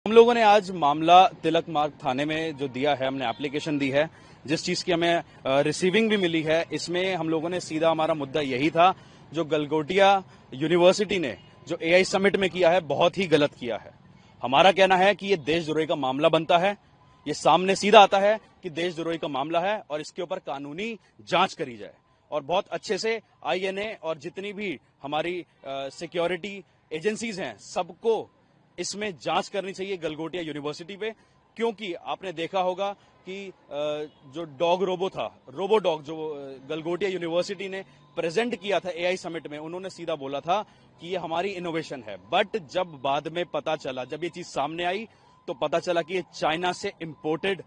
हम लोगों ने आज मामला तिलक मार्ग थाने में जो दिया है, हमने एप्लीकेशन दी है, जिस चीज की हमें रिसीविंग भी मिली है, इसमें हम लोगों ने सीधा हमारा मुद्दा यही था, जो गलगोटिया यूनिवर्सिटी ने जो एआई समिट में किया है, बहुत ही गलत किया है। हमारा कहना है कि ये देशद्रोही का मामला बनता है, ये सामने सीधा आता है कि देशद्रोही का मामला है और इसके ऊपर कानूनी जांच करी जाए और बहुत अच्छे से आईएनए और जितनी भी हमारी सिक्योरिटी एजेंसीज हैं, सबको इसमें जांच करनी चाहिए गलगोटिया यूनिवर्सिटी पे, क्योंकि आपने देखा होगा कि जो डॉग रोबो था, रोबो डॉग, जो गलगोटिया यूनिवर्सिटी ने प्रेजेंट किया था एआई समिट में, उन्होंने सीधा बोला था कि ये हमारी इनोवेशन है। बट जब बाद में पता चला, जब ये चीज सामने आई, तो पता चला कि ये चाइना से इंपोर्टेड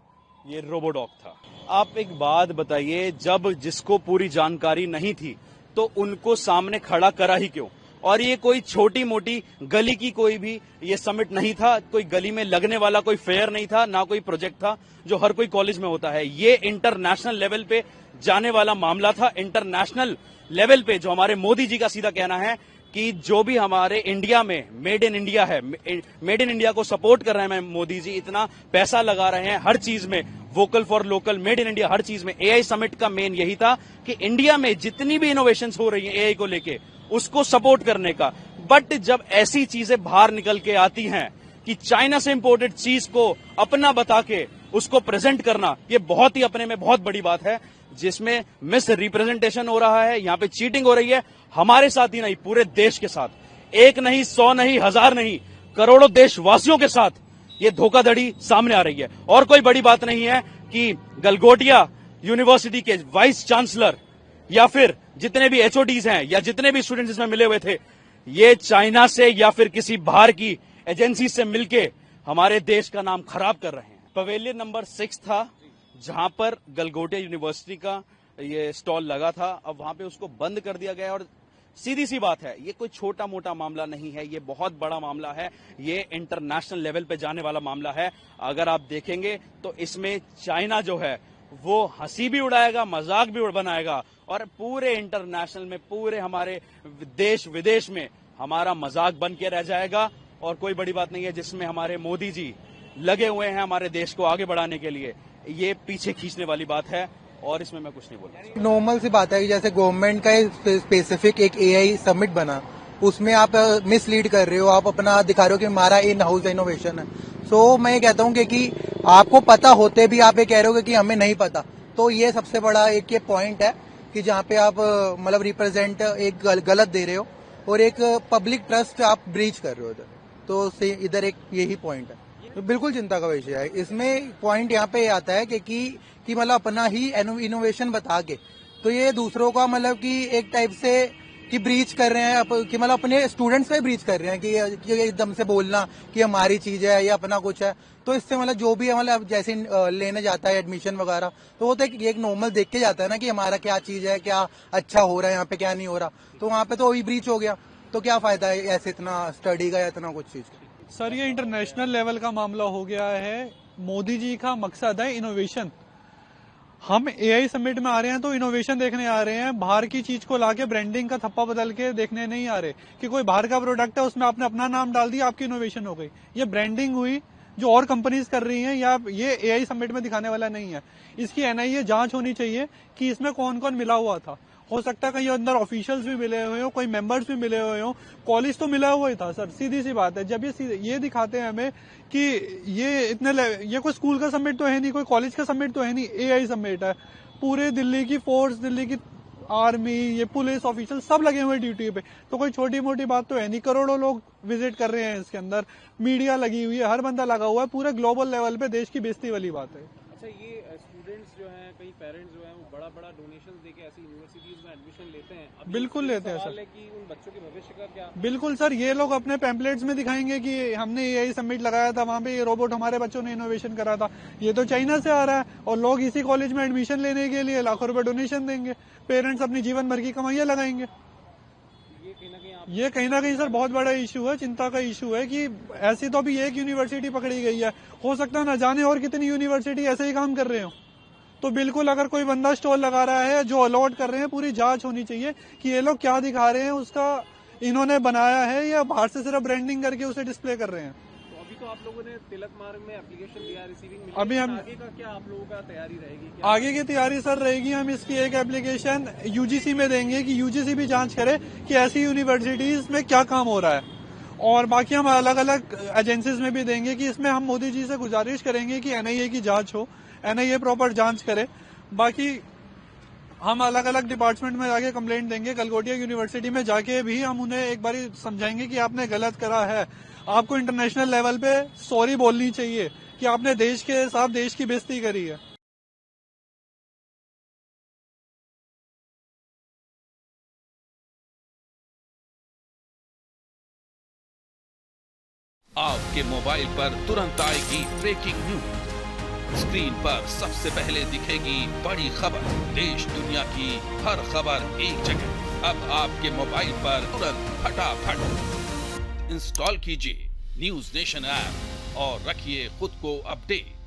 ये रोबो डॉग था। आप एक बात बताइए, जब जिसको पूरी जानकारी नहीं थी तो उनको सामने खड़ा करा ही क्यों? और ये कोई छोटी मोटी गली की कोई भी ये समिट नहीं था, कोई गली में लगने वाला कोई फेयर नहीं था, ना कोई प्रोजेक्ट था जो हर कोई कॉलेज में होता है। ये इंटरनेशनल लेवल पे जाने वाला मामला था। इंटरनेशनल लेवल पे जो हमारे मोदी जी का सीधा कहना है कि जो भी हमारे इंडिया में मेड इन इंडिया है, मेड इन इंडिया को सपोर्ट कर रहे हैं मोदी जी, इतना पैसा लगा रहे हैं हर चीज में, vocal for local, made in India, हर चीज में। एआई समिट का मेन यही था कि इंडिया में जितनी भी इनोवेशंस हो रही हैं एआई को लेके, उसको सपोर्ट करने का। बट जब ऐसी चीजें बाहर निकल के आती हैं कि चाइना से इंपोर्टेड चीज को अपना बता के उसको प्रेजेंट करना, ये बहुत ही अपने में बहुत बड़ी बात है, जिसमें मिस रिप्रेजेंटेशन हो रहा है, यहाँ पे चीटिंग हो रही है, हमारे साथ ही नहीं पूरे देश के साथ। एक नहीं, 100 नहीं, 1000 नहीं, करोड़ों देशवासियों के साथ ये धोखाधड़ी सामने आ रही है। और कोई बड़ी बात नहीं है कि गलगोटिया यूनिवर्सिटी के वाइस चांसलर या फिर जितने भी एचओडीज हैं या जितने भी स्टूडेंट्स इसमें मिले हुए थे, ये चाइना से या फिर किसी बाहर की एजेंसी से मिलके हमारे देश का नाम खराब कर रहे हैं। पवेलियन नंबर 6 था, जहां पर गलगोटिया यूनिवर्सिटी का ये स्टॉल लगा था, अब वहां पे उसको बंद कर दिया गया। और सीधी सी बात है, ये कोई छोटा मोटा मामला नहीं है, ये बहुत बड़ा मामला है, ये इंटरनेशनल लेवल पे जाने वाला मामला है। अगर आप देखेंगे तो इसमें चाइना जो है वो हंसी भी उड़ाएगा, मजाक भी बनाएगा और पूरे इंटरनेशनल में, पूरे हमारे देश विदेश में हमारा मजाक बन के रह जाएगा। और कोई बड़ी बात नहीं है, जिसमें हमारे मोदी जी लगे हुए हैं हमारे देश को आगे बढ़ाने के लिए, ये पीछे खींचने वाली बात है और इसमें मैं कुछ नहीं बोलूंगा। नॉर्मल सी बात है कि जैसे गवर्नमेंट का स्पेसिफिक एक एआई समिट बना, उसमें आप मिसलीड कर रहे हो, आप अपना दिखा रहे हो कि हमारा इन हाउस इनोवेशन है। सो मैं ये कहता हूँ कि आपको पता होते भी आप ये कह रहे हो कि हमें नहीं पता, तो ये सबसे बड़ा एक ये पॉइंट है कि जहाँ पे आप मतलब रिप्रेजेंट एक गलत दे रहे हो और एक पब्लिक ट्रस्ट आप ब्रीच कर रहे हो इधर, तो इधर एक यही पॉइंट है। तो बिल्कुल चिंता का विषय है। इसमें पॉइंट यहाँ पे आता है कि मतलब अपना ही इनोवेशन बता के, तो ये दूसरों का मतलब कि एक टाइप से कि ब्रीच कर रहे हैं, कि मतलब अपने स्टूडेंट्स पे ब्रीच कर रहे हैं कि एकदम से बोलना कि हमारी चीज है या अपना कुछ है। तो इससे मतलब जो भी मतलब जैसे लेने जाता है एडमिशन वगैरह, तो वो तो एक नॉर्मल देख के जाता है ना कि हमारा क्या चीज है, क्या अच्छा हो रहा है यहाँ पे, क्या नहीं हो रहा। तो वहाँ पे तो वही ब्रीच हो गया, तो क्या फायदा है ऐसे इतना स्टडी का या इतना कुछ चीज का। सर, ये इंटरनेशनल लेवल का मामला हो गया है। मोदी जी का मकसद है इनोवेशन। हम एआई समिट में आ रहे हैं तो इनोवेशन देखने आ रहे हैं, बाहर की चीज को लाके ब्रांडिंग का थप्पा बदल के देखने नहीं आ रहे कि कोई बाहर का प्रोडक्ट है, उसमें आपने अपना नाम डाल दिया, आपकी इनोवेशन हो गई। ये ब्रांडिंग हुई जो और कंपनीज कर रही हैं, या ये एआई समिट में दिखाने वाला नहीं है। इसकी एनआईए जांच होनी चाहिए कि इसमें कौन कौन मिला हुआ था। हो सकता है कहीं अंदर ऑफिशियल्स भी मिले हुए हो, कोई मेंबर्स भी मिले हुए हो, कॉलेज तो मिला हुआ ही था सर। सीधी सी बात है, जब ये दिखाते हैं हमें कि ये कोई स्कूल का समिट तो है नहीं, कोई कॉलेज का समिट तो है नहीं, एआई समिट है। पूरे दिल्ली की फोर्स, दिल्ली की आर्मी, ये पुलिस ऑफिशियल सब लगे हुए ड्यूटी पे, तो कोई छोटी मोटी बात तो है नहीं। करोड़ों लोग विजिट कर रहे हैं इसके अंदर, मीडिया लगी हुई है, हर बंदा लगा हुआ है, पूरे ग्लोबल लेवल पे देश की बेइज्जती वाली बात है। अच्छा, ये स्टूडेंट्स जो हैं, कई पेरेंट्स जो हैं, वो बड़ा बड़ा डोनेशन देके ऐसी यूनिवर्सिटीज में एडमिशन लेते हैं। बिल्कुल लेते हैं सर। कि उन बच्चों के भविष्य का क्या? बिल्कुल सर, ये लोग अपने पैम्पलेट्स में दिखाएंगे कि हमने एआई समिट लगाया था, वहां पे ये रोबोट हमारे बच्चों ने इनोवेशन करा था। ये तो चाइना से आ रहा है और लोग इसी कॉलेज में एडमिशन लेने के लिए लाखों रुपए डोनेशन देंगे। पेरेंट्स अपनी जीवन भर की कमाइयां लगाएंगे। ये कहीं ना कहीं सर बहुत बड़ा इशू है, चिंता का इशू है कि ऐसी तो अभी एक यूनिवर्सिटी पकड़ी गई है, हो सकता है ना जाने और कितनी यूनिवर्सिटी ऐसे ही काम कर रहे हो। तो बिल्कुल अगर कोई बंदा स्टॉल लगा रहा है, जो अलॉट कर रहे हैं, पूरी जांच होनी चाहिए कि ये लोग क्या दिखा रहे हैं, उसका इन्होंने बनाया है या बाहर से सिर्फ ब्रांडिंग करके उसे डिस्प्ले कर रहे हैं। तो अभी तो आप लोगों ने तिलक मार्ग में एप्लीकेशन दिया, रिसीविंग मिली, अभी हम आगे का क्या आप लोगों का तैयारी रहेगी? क्या आगे की तैयारी सर रहेगी, हम इसकी एक एप्लीकेशन यूजीसी में देंगे कि यूजीसी भी जांच करे कि ऐसी यूनिवर्सिटीज में क्या काम हो रहा है, और बाकी हम अलग अलग एजेंसीज में भी देंगे कि इसमें हम मोदी जी से गुजारिश करेंगे कि एनआईए की जांच हो, एनआईए प्रॉपर जांच करे। बाकी हम अलग अलग डिपार्टमेंट में जाके कंप्लेंट देंगे, गलगोटिया यूनिवर्सिटी में जाके भी हम उन्हें एक बार समझाएंगे कि आपने गलत करा है, आपको इंटरनेशनल लेवल पे सॉरी बोलनी चाहिए कि आपने देश के साथ देश की बेइज्जती करी है। आपके मोबाइल पर तुरंत आएगी ब्रेकिंग न्यूज। स्क्रीन पर सबसे पहले दिखेगी बड़ी खबर, देश दुनिया की हर खबर एक जगह। अब आपके मोबाइल पर तुरंत फटाफट इंस्टॉल कीजिए न्यूज नेशन ऐप और रखिए खुद को अपडेट।